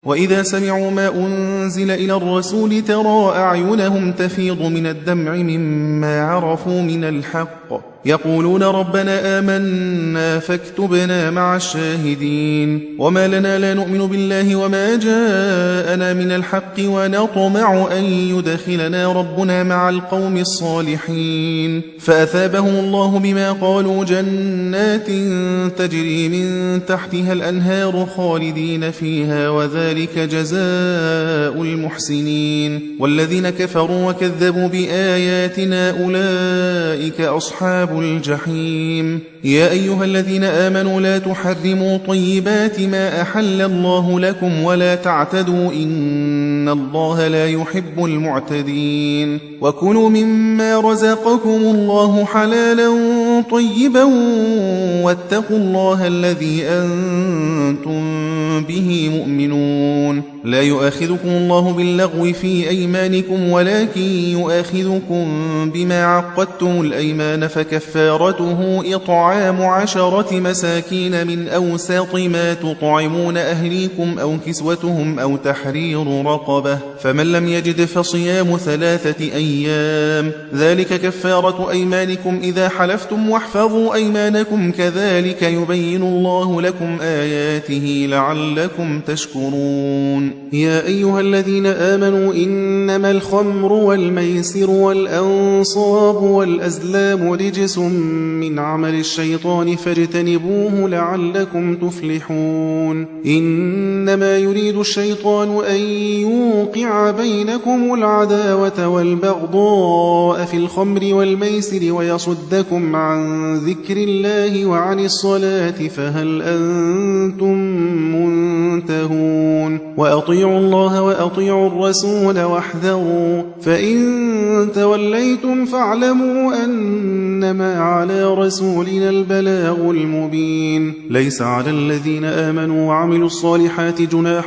وإذا سمعوا ما أنزل إلى الرسول ترى أعينهم تفيض من الدمع مما عرفوا من الحق يقولون ربنا آمنا فاكتبنا مع الشاهدين وما لنا لا نؤمن بالله وما جاءنا من الحق ونطمع أن يدخلنا ربنا مع القوم الصالحين فأثابهم الله بما قالوا جنات تجري من تحتها الأنهار خالدين فيها وذلك جزاء المحسنين والذين كفروا وكذبوا بآياتنا أولئك أصحاب الجحيم يا أيها الذين آمنوا لا تحرموا طيبات ما أحل الله لكم ولا تعتدوا إن الله لا يحب المعتدين وكلوا مما رزقكم الله حلالا طيبا واتقوا الله الذي أنتم به مؤمنون لا يؤاخذكم الله باللغو في أيمانكم ولكن يؤاخذكم بما عقدتم الأيمان فكفارته إطعام 10 مساكين من أوسط ما تطعمون أهليكم أو كسوتهم أو تحرير رقبة فمن لم يجد فصيام 3 أيام ذلك كفارة أيمانكم إذا حلفتم واحفظوا أيمانكم كذلك يبين الله لكم آياته لعلكم تشكرون يا أيها الذين آمنوا إنما الخمر والميسر والأنصاب والأزلام رجس من عمل الشيطان فاجتنبوه لعلكم تفلحون إنما يريد الشيطان أن يوقع بينكم العداوة والبغضاء في الخمر والميسر ويصدكم عن ذكر الله وعن الصلاة فهل أنتم منتهون وأطيعوا الله وأطيعوا الرسول واحذروا فإن توليتم فاعلموا أنما على رسولنا البلاغ المبين ليس على الذين آمنوا وعملوا الصالحات جناح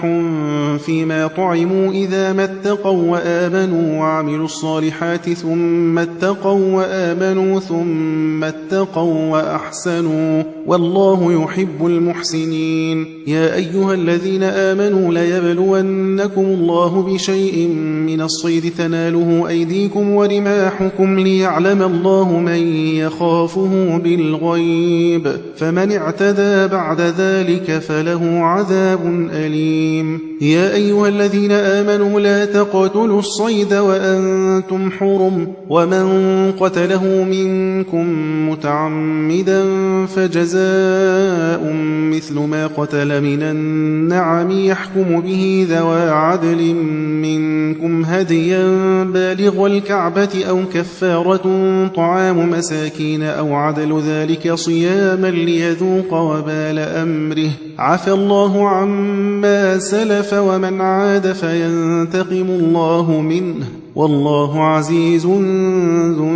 فيما طعموا إذا ما اتقوا وآمنوا وعملوا الصالحات ثم اتقوا وآمنوا ثم اتقوا وأحسنوا والله يحب المحسنين يا أيها الذين آمنوا ليبلونكم الله بشيء من الصيد تناله أيديكم ورماحكم ليعلم الله من يخافه بالغيب فمن اعتدى بعد ذلك فله عذاب أليم يا أيها الذين آمنوا لا تقتلوا الصيد وأنتم حرم ومن قتله منكم متعمدا فجزاء مثل ما قتل من النعم يحكم به ذوى عدل منكم هديا بالغ الكعبة أو كفارة طعام مساكين أو عدل ذلك صياما ليذوق وبال أمره عفى الله عما سلف ومن عاد فينتقم الله منه والله عزيز ذو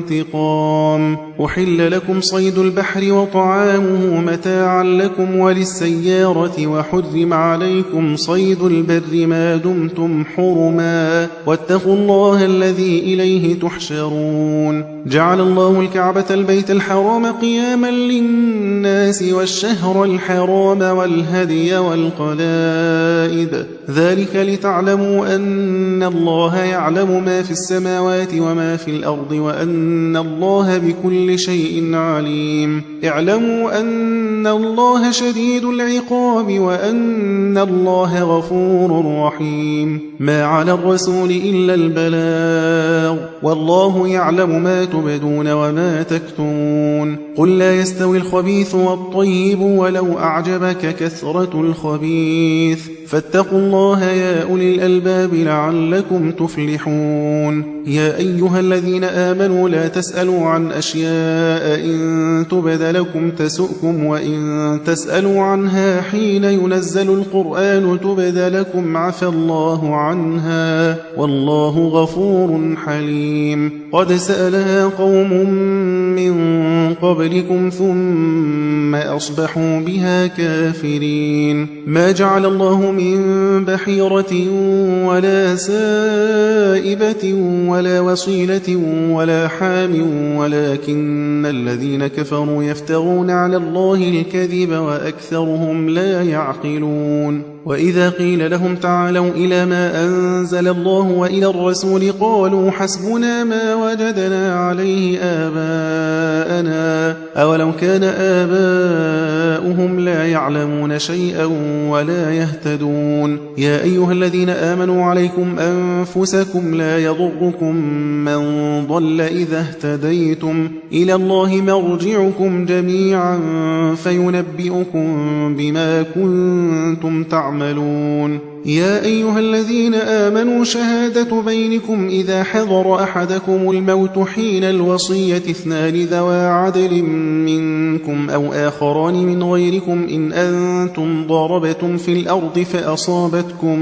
انتقام أحل لكم صيد البحر وطعامه متاعا لكم وللسيارة وحرم عليكم صيد البر ما دمتم حرما واتقوا الله الذي إليه تحشرون جعل الله الكعبة البيت الحرام قياما للناس والشهر الحرام والهدي والقلائد ذلك لتعلموا أن الله يعلم ما في السماوات وما في الأرض وأن الله بكل شيء عليم اعلموا أن الله شديد العقاب وأن الله غفور رحيم ما على الرسول إلا البلاغ والله يعلم ما تبدون وما تكتمون قل لا يستوي الخبيث والطيب ولو أعجبك كثرة الخبيث فاتقوا الله يا أولي الألباب لعلكم تفلحون يا أيها الذين آمنوا لا تسألوا عن أشياء إن تبد لكم تسؤكم وإن تسألوا عنها حين ينزل القرآن تبد لكم عفى الله عنها والله غفور حليم قد سألها قوم من قبلكم ثم أصبحوا بها كافرين ما جعل الله من بحيرة ولا سائبة ولا وصيلة ولا حام ولكن الذين كفروا يفترون على الله الكذب وأكثرهم لا يعقلون وإذا قيل لهم تعالوا إلى ما أنزل الله وإلى الرسول قالوا حسبنا ما وجدنا عليه آباءنا أولو كان آباؤهم لا يعلمون شيئا ولا يهتدون يا أيها الذين آمنوا عليكم أنفسكم لا يضركم من ضل إذا اهتديتم إلى الله مرجعكم جميعا فينبئكم بما كنتم تعملون يا أيها الذين آمنوا شهادة بينكم إذا حضر أحدكم الموت حين الوصية اثنان ذوى عدل منكم أو آخران من غيركم إن أنتم ضربتم في الأرض فأصابتكم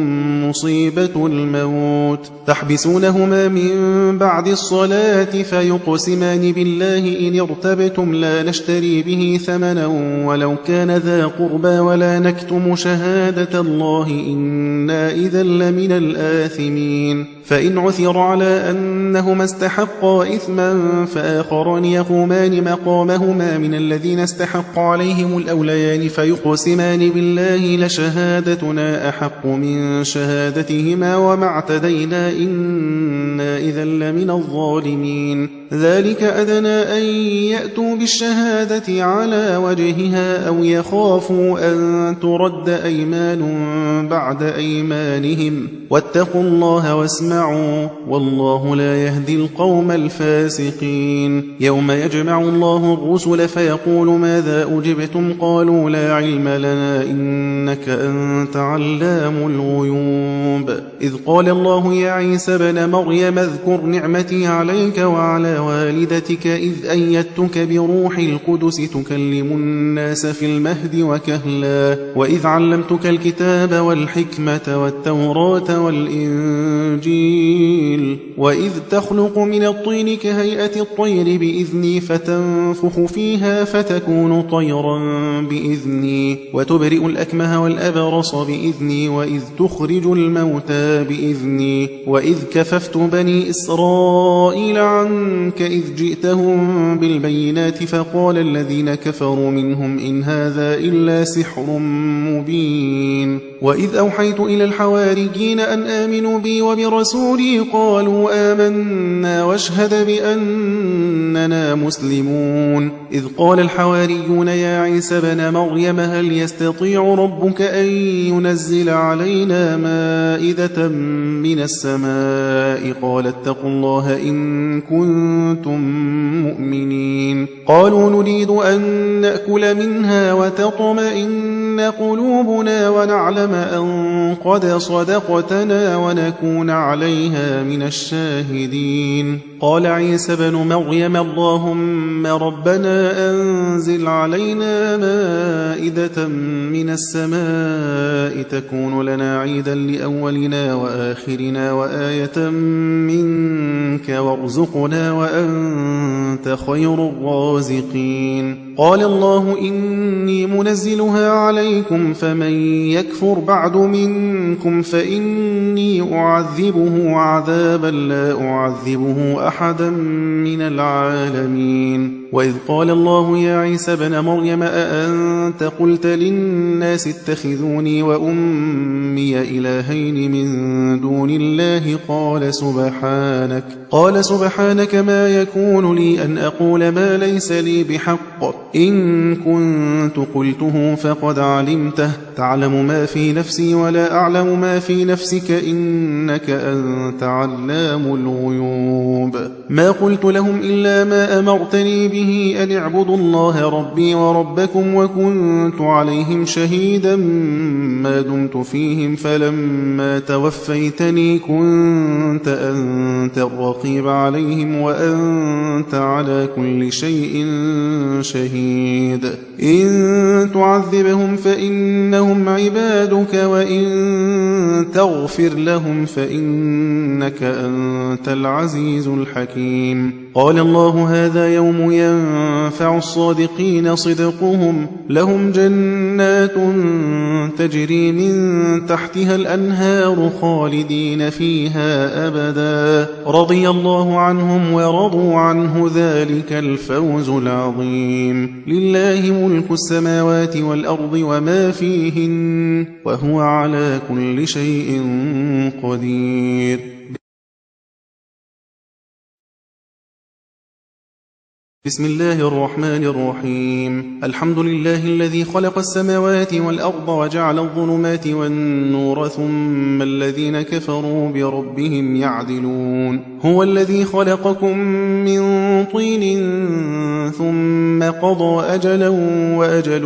مصيبة الموت تحبسونهما من بعد الصلاة فيقسمان بالله إن ارتبتم لا نشتري به ثمنا ولو كان ذا قربى ولا نكتم شهادة الله إنا إذا لمن الآثمين فإن عثر على أنهما استحقا إثما فآخران يقومان مقامهما من الذين استحق عليهم الأوليان فيقسمان بالله لشهادتنا أحق من شهادتهما وما اعتدينا إنا إذا لمن الظالمين ذلك أدنى أن يأتوا بالشهادة على وجهها أو يخافوا أن ترد أيمان بعد أيمانهم واتقوا الله واسمعوا والله لا يهدي القوم الفاسقين يوم يجمع الله الرسل فيقول ماذا أجبتم قالوا لا علم لنا إنك أنت علام الغيوب إذ قال الله يا عيسى ابن مريم اذكر نعمتي عليك وعلى والدتك إذ أيدتك بروح القدس تكلم الناس في المهد وكهلا وإذ علمتك الكتاب والحكمة والتوراة والإنجيل وإذ تخلق من الطين كهيئة الطير بإذني فتنفخ فيها فتكون طيرا بإذني وتبرئ الأكمه والأبرص بإذني وإذ تخرج الموتى بإذني وإذ كففت بني إسرائيل عنك إذ جئتهم بالبينات فقال الذين كفروا منهم إن هذا إلا سحر مبين وإذ أوحيت إلى الحواريين أن آمنوا بي وبرسولي قالوا آمنا واشهد بأننا مسلمون إذ قال الحواريون يا عيسى ابن مريم هل يستطيع ربك أن ينزل علينا مائدة من السماء قال اتقوا الله إن كنتم مؤمنين قالوا نريد أن نأكل منها وتطمئن قلوبنا ونعلم أن قد صدقتنا ونكون عليها من الشاهدين قال عيسى بن مريم اللهم ربنا أنزل علينا مائدة من السماء تكون لنا عيدا لأولنا وآخرنا وآية منك وارزقنا وأنت خير الرازقين قال الله إني منزلها عليكم فمن يكفر بعد منكم فإني أعذبه عذابا لا أعذبه أحدا من العالمين وإذ قال الله يا عيسى ابن مريم أأنت قلت للناس اتخذوني وأمي إلهين من دون الله قال سبحانك ما يكون لي أن أقول ما ليس لي بحق إن كنت قلته فقد علمته تعلم ما في نفسي ولا أعلم ما في نفسك إنك أنت علام الغيوب ما قلت لهم إلا ما أمرتني به أن اعبدوا الله ربي وربكم وكنت عليهم شهيدا ما دمت فيهم فلما توفيتني كنت أنت الرقيب عليهم وأنت على كل شيء شهيد إن تعذبهم فإنهم عبادك وإن تغفر لهم فإنك أنت العزيز الحكيم قال الله هذا يوم ينفع الصادقين صدقهم لهم جنات تجري من تحتها الأنهار خالدين فيها أبدا رضي الله عنهم ورضوا عنه ذلك الفوز العظيم لله ملك السماوات والأرض وما فيهن وهو على كل شيء قدير. بسم الله الرحمن الرحيم الحمد لله الذي خلق السماوات والأرض وجعل الظلمات والنور ثم الذين كفروا بربهم يعدلون هو الذي خلقكم من طين ثم قضى أجلا وأجل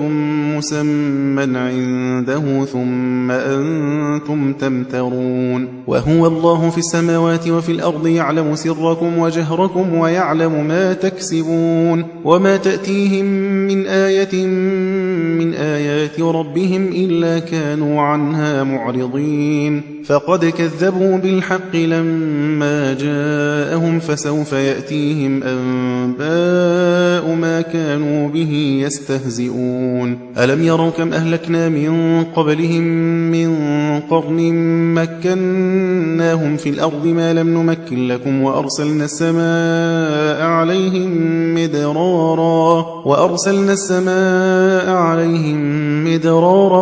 مسمى عنده ثم أنتم تمترون وهو الله في السماوات وفي الأرض يعلم سركم وجهركم ويعلم ما تكسبون وما تأتيهم من آية من آيات ربهم إلا كانوا عنها معرضين فقد كذبوا بالحق لما جاءهم فسوف يأتيهم أنباء ما كانوا به يستهزئون ألم يروا كم أهلكنا من قبلهم من قرن مكناهم في الأرض ما لم نمكن لكم وأرسلنا السماء عليهم مدرارا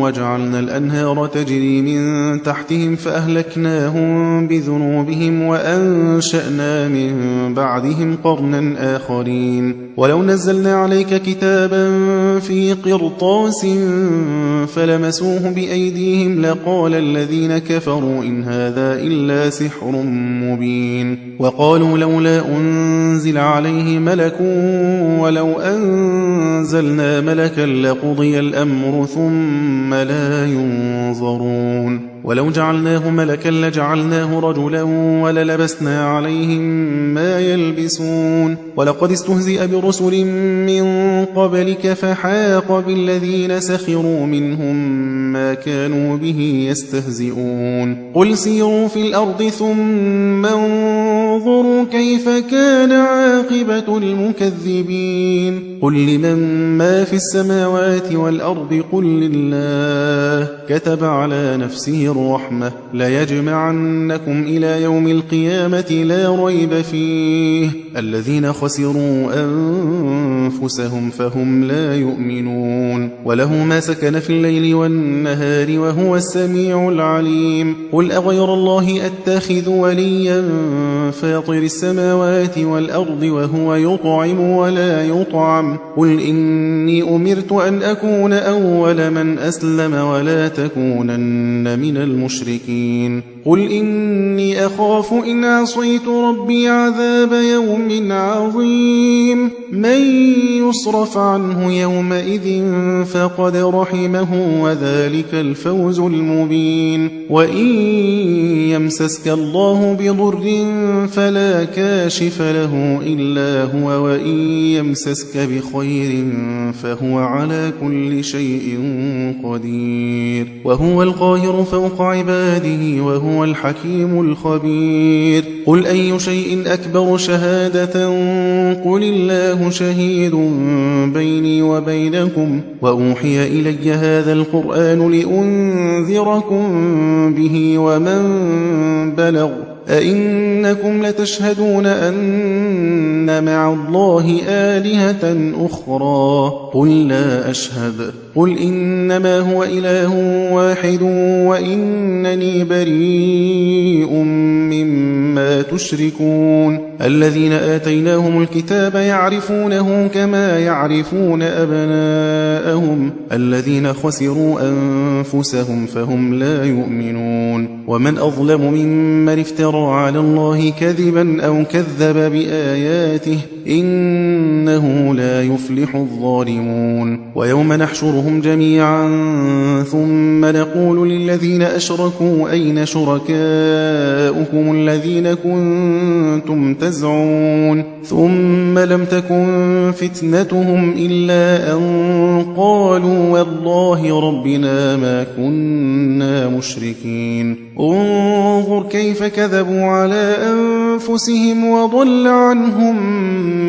وجعلنا الأنهار تجري من تحتهم فأهلكناهم بذنوبهم وأنشأنا من بعدهم قرنا آخرين ولو نزلنا عليك كتابا في قرطاس فلمسوه بأيديهم لقال الذين كفروا إن هذا إلا سحر مبين وقالوا لولا أنزل عليه ملك ولو أنزلنا ملكا لقضي الأمر ثم لا ينظرون ولو جعلناه ملكا لجعلناه رجلا وللبسنا عليهم ما يلبسون ولقد استهزئ برسل من قبلك فحاق بالذين سخروا منهم ما كانوا به يستهزئون قل سيروا في الأرض ثم انظروا كيف كان عاقبة المكذبين قل لمن ما في السماوات والأرض قل لله كتب على نفسه الرحمة ليجمعنكم إلى يوم القيامة لا ريب فيه الذين خسروا أنفسهم فهم لا يؤمنون وله ما سكن في الليل والنهار وهو السميع العليم قل أغير الله أتخذ وليا فاطر السماوات والأرض وهو يطعم ولا يطعم قل إني أمرت أن أكون أول من أسلم ولا تكونن من المشركين قل إني أخاف إن عصيت ربي عذاب يوم عظيم من يصرف عنه يومئذ فقد رحمه وذلك الفوز المبين وإن يمسسك الله بضر فلا كاشف له إلا هو وإن يمسسك بخير فهو على كل شيء قدير وهو القاهر فوق عباده وهو الحكيم الخبير قل أي شيء أكبر شهادة قل الله شهيد بيني وبينكم وأوحي إلي هذا القرآن لأنذركم به ومن بلغ أئنكم لتشهدون أن مع الله آلهة أخرى قل لا أشهد قل إنما هو إله واحد وإنني بريء مما تشركون الذين آتيناهم الكتاب يعرفونه كما يعرفون أبناءهم الذين خسروا أنفسهم فهم لا يؤمنون ومن أظلم ممن افترى على الله كذبا أو كذب بآياته إنه لا يفلح الظالمون ويوم نحشرهم جميعا ثم نقول للذين أشركوا أين شركاؤكم الذين كنتم تزعمون ثم لم تكن فتنتهم إلا أن قالوا والله ربنا ما كنا مشركين انظر فانظر كيف كذبوا على أنفسهم وضل عنهم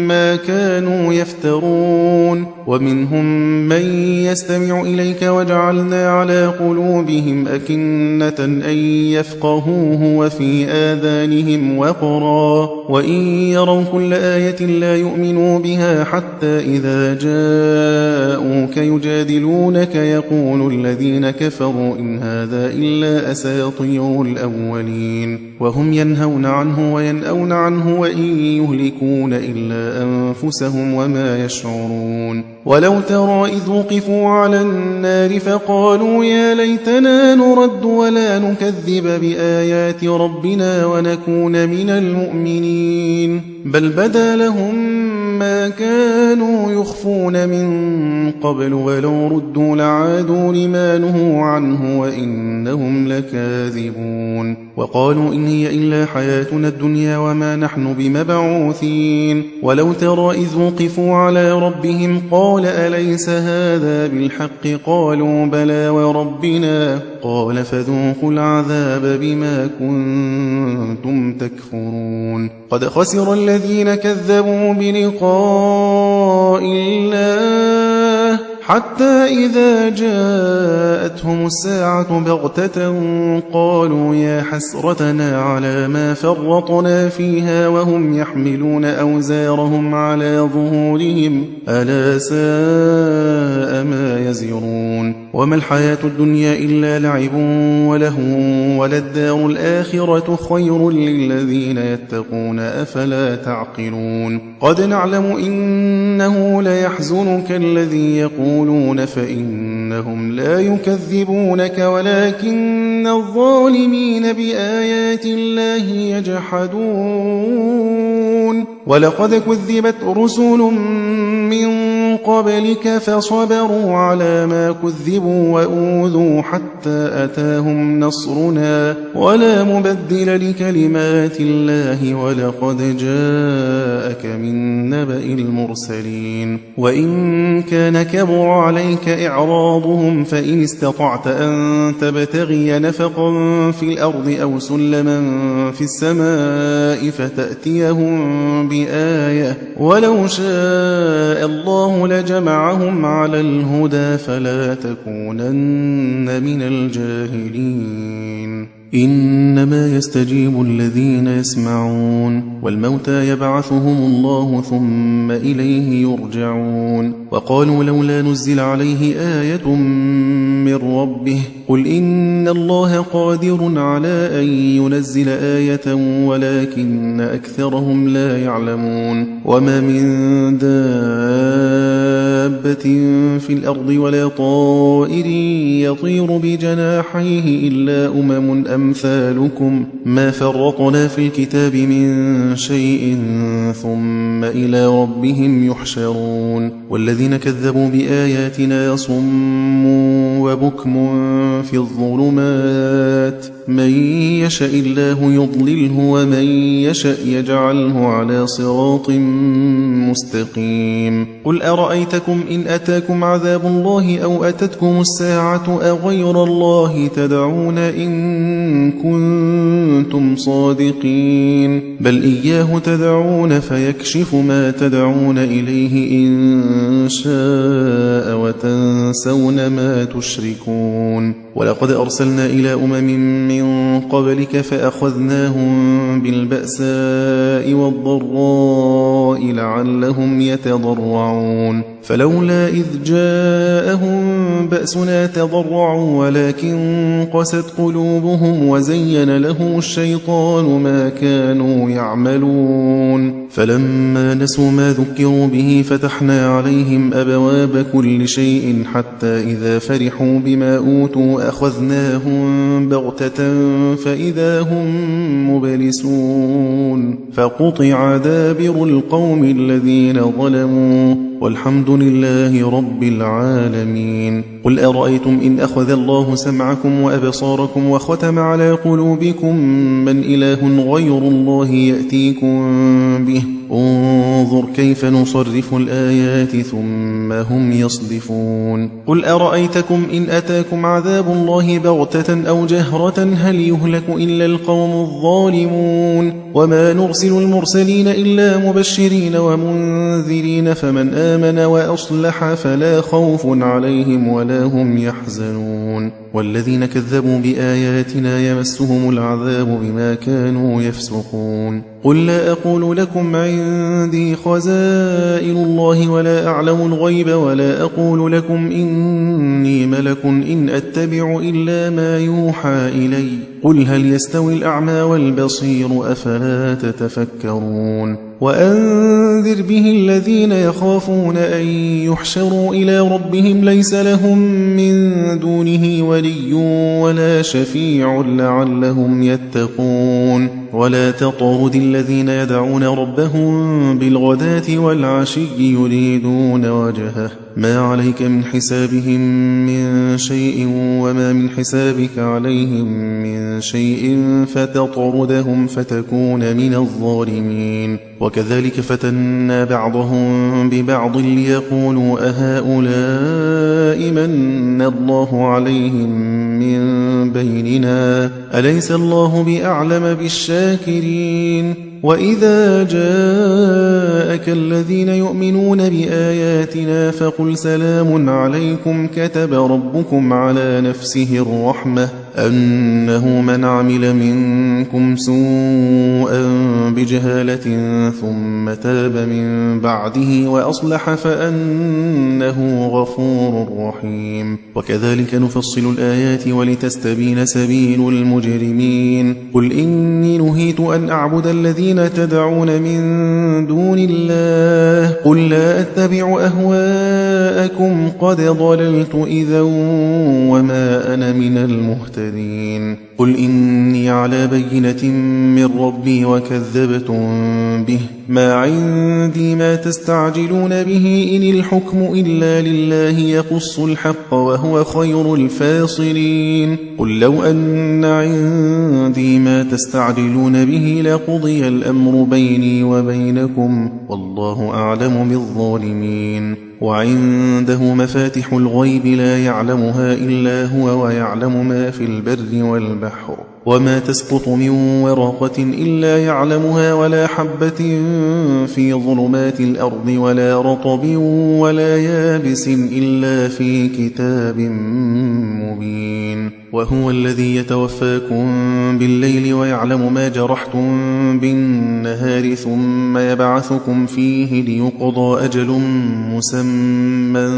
ما كانوا يفترون ومنهم من يستمع إليك وجعلنا على قلوبهم أكنة أن يفقهوه وفي آذانهم وقرا وإن يروا كل آية لا يؤمنوا بها حتى إذا جاءوك يجادلونك يقول الذين كفروا إن هذا إلا أساطير الأولين وهم ينهون عنه وينأون عنه وإن يهلكون إلا أنفسهم وما يشعرون ولو ترى إذ وقفوا على النار فقالوا يا ليتنا نرد ولا نكذب بآيات ربنا ونكون من المؤمنين بل بدا لهم ما كانوا يخفون من قبل ولو ردوا لعادوا لما نهوا عنه وإنهم لكاذبون وقالوا إن هي إلا حياتنا الدنيا وما نحن بمبعوثين ولو ترى إذ وقفوا على ربهم قال أليس هذا بالحق قالوا بلى وربنا قال فذوقوا العذاب بما كنتم تكفرون قد خسر الذين كذبوا بلقاء الله حتى إذا جاءتهم الساعة بغتة قالوا يا حسرتنا على ما فرطنا فيها وهم يحملون أوزارهم على ظهورهم ألا ساء ما يزرون وما الحياة الدنيا إلا لعب ولهو وللدار الآخرة خير للذين يتقون أفلا تعقلون قد نعلم إنه ليحزنك الذي يقولون فإنهم لا يكذبونك ولكن الظالمين بآيات الله يجحدون ولقد كذبت رسل من قبلك فصبروا على ما كذبوا وأوذوا حتى أتاهم نصرنا ولا مبدل لكلمات الله ولقد جاءك من نبأ المرسلين وإن كان كبر عليك إعراضهم فإن استطعت أن تبتغي نفقا في الأرض أو سلما في السماء فتأتيهم بآية ولو شاء الله لجمعهم على الهدى فلا تكونن من الجاهلين إنما يستجيب الذين يسمعون والموتى يبعثهم الله ثم إليه يرجعون وقالوا لولا نزل عليه آية من ربه قل إن الله قادر على أن ينزل آية ولكن أكثرهم لا يعلمون وما من دابة في الأرض ولا طائر يطير بجناحيه إلا أمم أمثالكم ما فرطنا في الكتاب من شيء ثم إلى ربهم يحشرون والذين كذبوا بآياتنا صم وبكم في الظلمات من يشاء الله يضلله ومن يشاء يجعله على صراط مستقيم قل أرأيتكم إن أتاكم عذاب الله أو أتتكم الساعة أغير الله تدعون إن كنتم صادقين بل إياه تدعون فيكشف ما تدعون إليه إن شاء وتنسون ما تشركون ولقد أرسلنا إلى من قبلك فأخذناهم بالبأساء والضراء لعلهم يتضرعون فلولا إذ جاءهم بأسنا تضرعوا ولكن قست قلوبهم وزين لهم الشيطان ما كانوا يعملون فلما نسوا ما ذكروا به فتحنا عليهم أبواب كل شيء حتى إذا فرحوا بما أوتوا أخذناهم بغتة فإذا هم مبلسون فقطع دابر القوم الذين ظلموا والحمد لله رب العالمين قل أرأيتم إن أخذ الله سمعكم وأبصاركم وختم على قلوبكم من إله غير الله يأتيكم به انظر كيف نصرف الآيات ثم هم يصدفون قل أرأيتكم إن أتاكم عذاب الله بغتة أو جهرة هل يهلك إلا القوم الظالمون وما نرسل المرسلين إلا مبشرين ومنذرين فمن آمن وأصلح فلا خوف عليهم ولا هم يحزنون والذين كذبوا بآياتنا يمسهم العذاب بما كانوا يفسقون قل لا أقول لكم عندي خزائن الله ولا أعلم الغيب ولا أقول لكم إني ملك إن أتبع إلا ما يوحى إلي قل هل يستوي الأعمى والبصير أفلا تتفكرون وأنذر به الذين يخافون أن يحشروا إلى ربهم ليس لهم من دونه ولي ولا شفيع لعلهم يتقون ولا تطرد الذين يدعون ربهم بالغداة والعشي يريدون وجهه ما عليك من حسابهم من شيء وما من حسابك عليهم من شيء فتطردهم فتكون من الظالمين وكذلك فتنا بعضهم ببعض ليقولوا أهؤلاء من الله عليهم من بيننا أليس الله بأعلم بالشاكرين وإذا جاءك الذين يؤمنون بآياتنا فقل سلام عليكم كتب ربكم على نفسه الرحمة أنه من عمل منكم سوءا بجهالة ثم تاب من بعده وأصلح فأنه غفور رحيم وكذلك نفصل الآيات ولتستبين سبيل المجرمين قل إني نهيت أن أعبد الذين تدعون من دون الله قل لا أتبع أهواءكم قد ضللت إذا وما أنا من المهتدين قل إني على بينة من ربي وكذبتم به ما عندي ما تستعجلون به إن الحكم إلا لله يقص الحق وهو خير الفاصلين قل لو أن عندي ما تستعجلون به لقضي الأمر بيني وبينكم والله أعلم بالظالمين وعنده مفاتح الغيب لا يعلمها إلا هو ويعلم ما في البر والبحر وما تسقط من ورقة إلا يعلمها ولا حبة في ظلمات الأرض ولا رطب ولا يابس إلا في كتاب مبين وهو الذي يتوفاكم بالليل ويعلم ما جرحتم بالنهار ثم يبعثكم فيه ليقضى أجل مسمى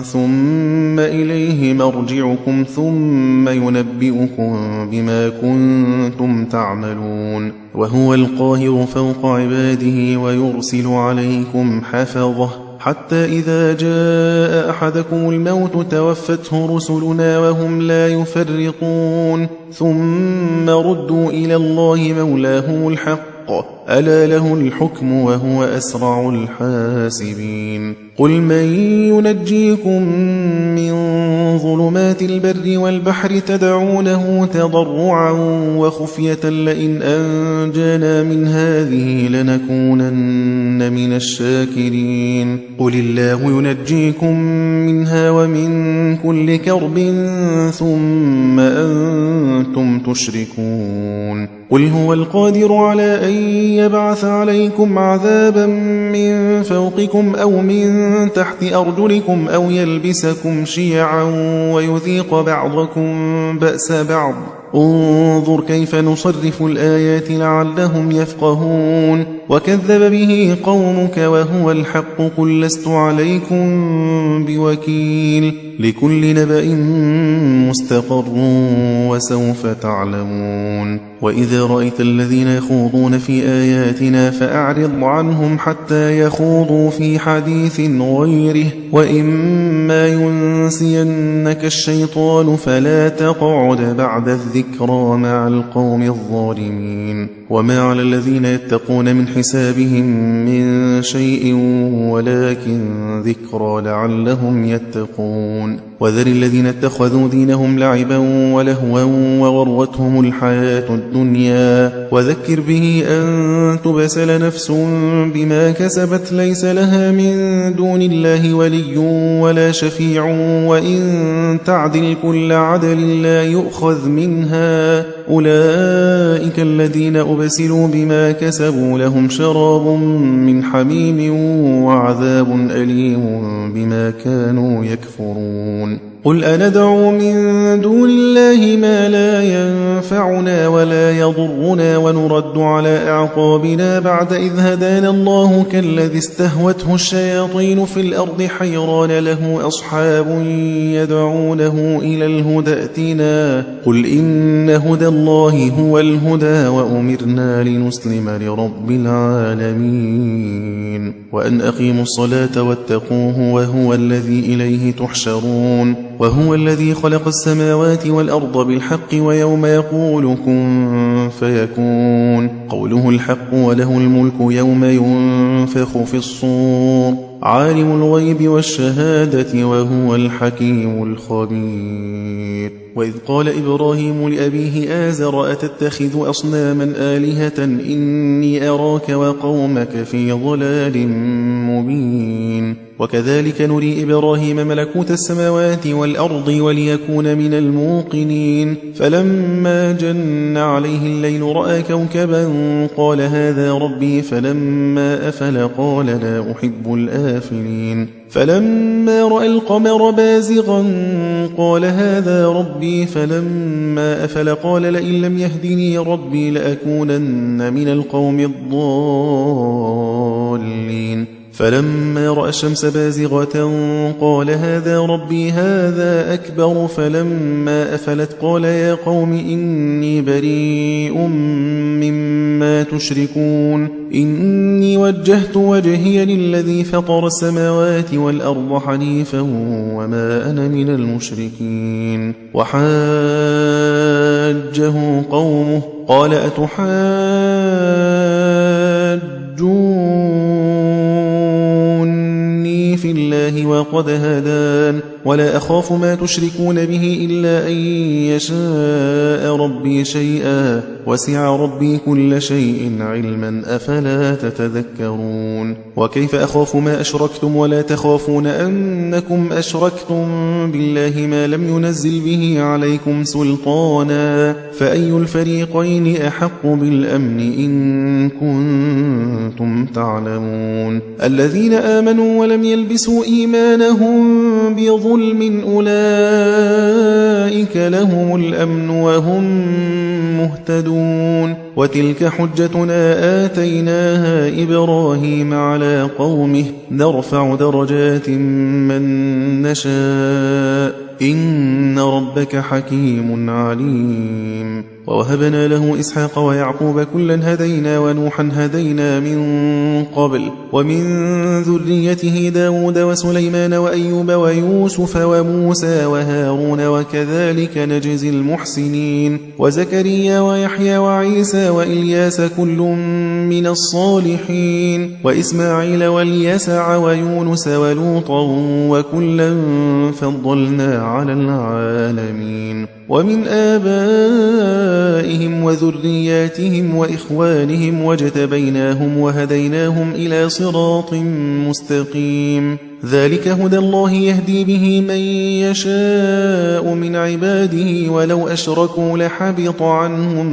ثم إليه مرجعكم ثم ينبئكم بما كنتم تعملون وهو القاهر فوق عباده ويرسل عليكم حفظه حتى إذا جاء أحدكم الموت توفته رسلنا وهم لا يفرطون ثم ردوا إلى الله مولاهم الحق ألا له الحكم وهو أسرع الحاسبين قل من ينجيكم من ظلمات البر والبحر تدعونه تضرعا وخفية لئن أنجانا من هذه لنكونن من الشاكرين قل الله ينجيكم منها ومن كل كرب ثم أنتم تشركون قل هو القادر على أن يبعث عليكم عذابا من فوقكم أو من تحت أرجلكم أو يلبسكم شيعا ويذيق بعضكم بأس بعض انظر كيف نصرف الآيات لعلهم يفقهون وكذب به قومك وهو الحق قل لست عليكم بوكيل لكل نبأ مستقر وسوف تعلمون وإذا رأيت الذين يخوضون في آياتنا فأعرض عنهم حتى يخوضوا في حديث غيره وإما ينسينك الشيطان فلا تقعد بعد الذكرى مع القوم الظالمين وما على الذين يتقون من حسابهم من شيء ولكن ذكرى لعلهم يتقون وذر الذين اتخذوا دينهم لعبا ولهوا وغرتهم الحياة الدنيا وذكر به أن تبسل نفس بما كسبت ليس لها من دون الله ولي ولا شفيع وإن تعدل كل عدل لا يؤخذ منها أولئك الذين أبسلوا بما كسبوا لهم شراب من حميم وعذاب أليم بما كانوا يكفرون قل أندعو من دون الله ما لا ينفعنا ولا يضرنا ونرد على أعقابنا بعد إذ هدانا الله كالذي استهوته الشياطين في الأرض حيران له أصحاب يدعونه إلى الهدى ائتنا قل إن هدى الله هو الهدى وأمرنا لنسلم لرب العالمين وأن أقيموا الصلاة واتقوه وهو الذي إليه تحشرون وهو الذي خلق السماوات والأرض بالحق ويوم يقول كن فيكون قوله الحق وله الملك يوم ينفخ في الصور عالم الغيب والشهادة وهو الحكيم الخبير وإذ قال إبراهيم لأبيه آزر أتتخذ أصناما آلهة إني أراك وقومك في ضلال مبين وكذلك نري إبراهيم ملكوت السماوات والأرض وليكون من الموقنين فلما جن عليه الليل رأى كوكبا قال هذا ربي فلما أفل قال لا أحب الآفلين فلما رأى القمر بازغا قال هذا ربي فلما أفل قال لئن لم يهدني ربي لأكونن من القوم الضالين فلما رأى الشمس بازغة قال هذا ربي هذا أكبر فلما أفلت قال يا قوم إني بريء مما تشركون إني وجهت وجهي للذي فطر السماوات والأرض حنيفا وما أنا من المشركين وحاجه قومه قال أتحاجوني في الله وقد هدان ولا أخاف ما تشركون به إلا أن يشاء ربي شيئا وسع ربي كل شيء علما أفلا تتذكرون وكيف أخاف ما أشركتم ولا تخافون أنكم أشركتم بالله ما لم ينزل به عليكم سلطانا فأي الفريقين أحق بالأمن إن كنتم تعلمون الذين آمنوا ولم يلبسوا إيمانهم بظلم أولئك لهم الأمن وهم مهتدون وتلك حجتنا آتيناها إبراهيم على قومه نرفع درجات من نشاء إن ربك حكيم عليم ووهبنا له إسحاق ويعقوب كلا هدينا ونوحا هدينا من قبل ومن ذريته داود وسليمان وأيوب ويوسف وموسى وهارون وكذلك نجزي المحسنين وزكريا ويحيى وعيسى وإلياس كل من الصالحين وإسماعيل واليسع ويونس ولوطا وكلا فضلنا على العالمين ومن آبائهم وذرياتهم وإخوانهم واجتبيناهم وهديناهم إلى صراط مستقيم ذلك هدى الله يهدي به من يشاء من عباده ولو أشركوا لحبط عنهم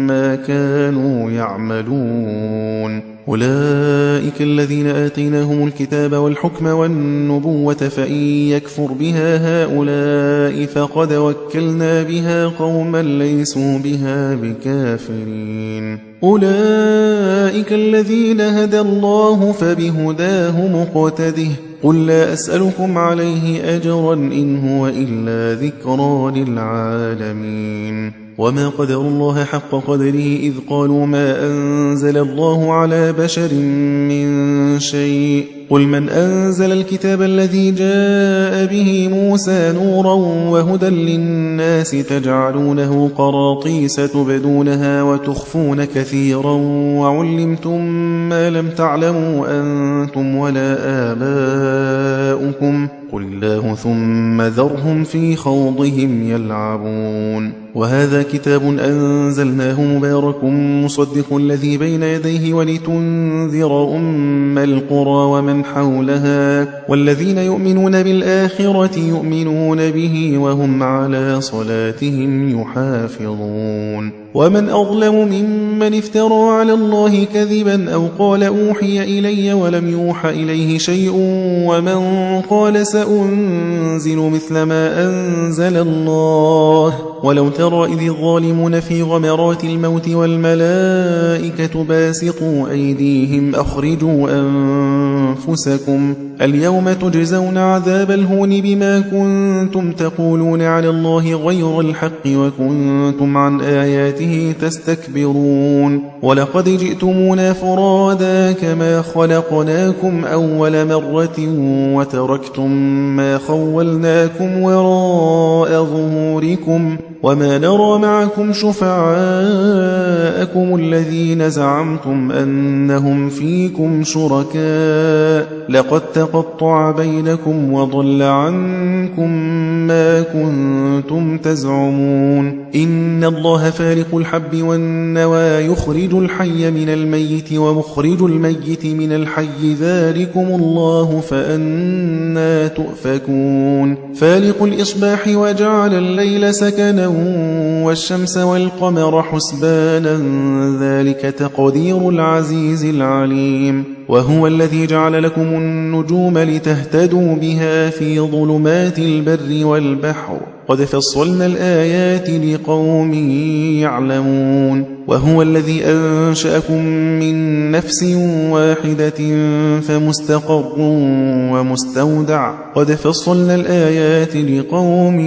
ما كانوا يعملون أولئك الذين آتيناهم الكتاب والحكم والنبوة فإن يكفر بها هؤلاء فقد وكلنا بها قوما ليسوا بها بكافرين أولئك الذين هدى الله فبهداه مقتده قل لا أسألكم عليه أجرا إن هو إلا ذكرى للعالمين وما قدر الله حق قدره إذ قالوا ما أنزل الله على بشر من شيء قل من أنزل الكتاب الذي جاء به موسى نورا وهدى للناس تجعلونه قراطيس تبدونها وتخفون كثيرا وعلمتم ما لم تعلموا أنتم ولا آباؤكم قل الله ثم ذرهم في خوضهم يلعبون وهذا كتاب أنزلناه مبارك مصدق الذي بين يديه ولتنذر أم القرى ومن حولها والذين يؤمنون بالآخرة يؤمنون به وهم على صلاتهم يحافظون ومن أظلم ممن افترى على الله كذبا أو قال أوحي إلي ولم يوح إليه شيء ومن قال سأنزل مثل ما أنزل الله ولو ترى إذ الظالمون في غمرات الموت والملائكة باسطوا أيديهم أخرجوا أنفسكم اليوم تجزون عذاب الهون بما كنتم تقولون على الله غير الحق وكنتم عن آياته تستكبرون ولقد جئتمونا فرادا كما خلقناكم أول مرة وتركتم ما خولناكم وراء ظهوركم وما نرى معكم شفعاءكم الذين زعمتم أنهم فيكم شركاء لقد تقطع بينكم وضل عنكم ما كنتم تزعمون إن الله فالق الحب والنوى يخرج الحي من الميت ومخرج الميت من الحي ذلكم الله فأنى تؤفكون فالق الإصباح وجعل الليل سكنا والشمس والقمر حسبانا ذلك تقدير العزيز العليم وهو الذي جعل لكم النجوم لتهتدوا بها في ظلمات البر والبحر قد فصلنا الآيات لقوم يعلمون وهو الذي أنشأكم من نفس واحدة فمستقر ومستودع قد فصلنا الآيات لقوم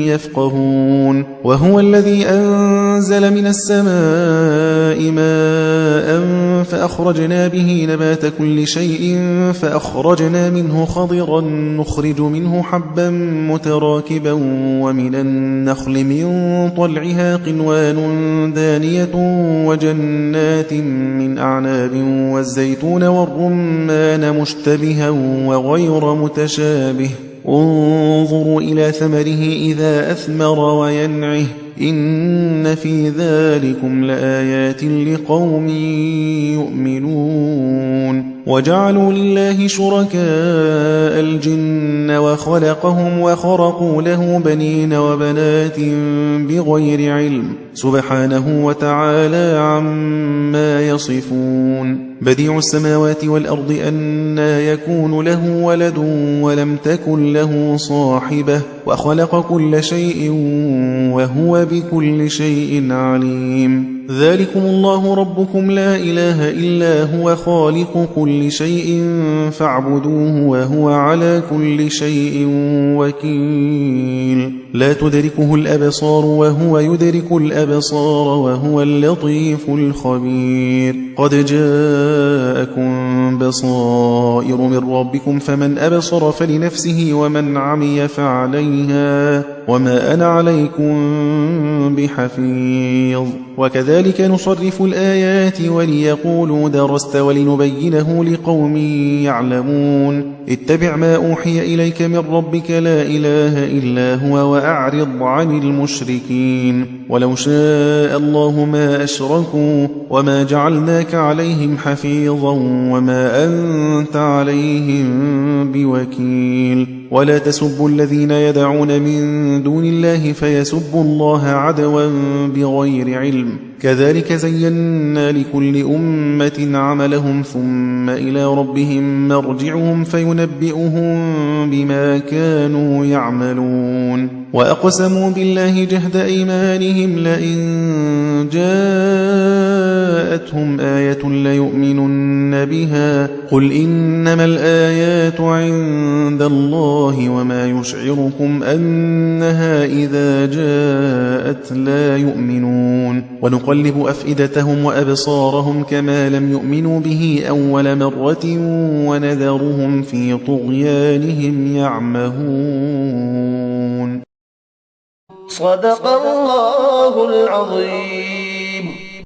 يفقهون وهو الذي أنزل من السماء ماء فأخرجنا به نبات كل شيء فأخرجنا منه خضرا نخرج منه حبا متراكبا ومن النخل من طلعها قنوان دانية وجنات من أعناب والزيتون والرمان مشتبها وغير متشابه انظروا إلى ثمره إذا أثمر وينعه إن في ذلكم لآيات لقوم يؤمنون وجعلوا لله شركاء الجن وخلقهم وخرقوا له بنين وبنات بغير علم سبحانه وتعالى عما يصفون بديع السماوات والأرض أنى يكون له ولد ولم تكن له صاحبة وخلق كل شيء وهو بكل شيء عليم ذلكم الله ربكم لا إله إلا هو خالق كل شيء فاعبدوه وهو على كل شيء وكيل لا تدركه الأبصار وهو يدرك الأبصار وهو اللطيف الخبير قد جاءكم بصائر من ربكم فمن أبصر فلنفسه ومن عمي فعليها وما أنا عليكم بحفيظ وكذلك نصرف الآيات وليقولوا درست ولنبينه لقوم يعلمون اتبع ما أوحي إليك من ربك لا إله إلا هو وأعرض عن المشركين ولو شاء الله ما أشركوا وما جعلناك عليهم حفيظا وما أنت عليهم بوكيل ولا تسبوا الذين يدعون من دون الله فيسبوا الله عدوا بغير علم كذلك زينا لكل أمة عملهم ثم إلى ربهم مرجعهم فينبئهم بما كانوا يعملون وأقسموا بالله جهد أيمانهم لئن جاءتهم آية ليؤمنن بها قل إنما الآيات عند الله وما يشعركم أنها إذا جاءت لا يؤمنون ونقلب أفئدتهم وأبصارهم كما لم يؤمنوا به أول مرة ونذرهم في طغيانهم يعمهون. صدق الله العظيم.